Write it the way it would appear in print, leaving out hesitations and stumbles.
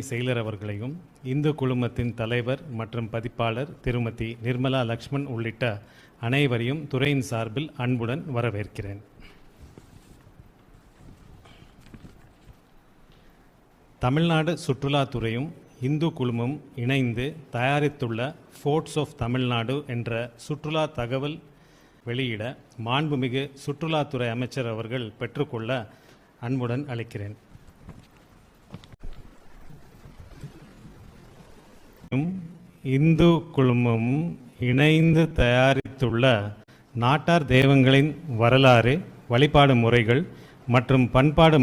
செயலர் அவர்களையும் இந்து குழுமத்தின் தலைவர் மற்றும் பதிப்பாளர் திருமதி நிர்மலா லக்ஷ்மண் உள்ளிட்ட அனைவரையும் துறையின் சார்பில் அன்புடன் வரவேற்கிறேன். தமிழ்நாடு சுற்றுலாத்துறையும் இந்து குழுமம் இணைந்து தயாரித்துள்ள ஃபோர்ட்ஸ் ஆஃப் தமிழ்நாடு என்ற சுற்றுலா தகவல் வெளியிட மாண்புமிகு சுற்றுலாத்துறை அமைச்சர் அவர்கள் பெற்றுக்கொள்ள அன்புடன் அழைக்கிறேன். இந்து குழுமம் இணைந்து தயாரித்துள்ள நாட்டார் தெய்வங்களின் வரலாறு, வழிபாடு முறைகள் மற்றும் பண்பாடு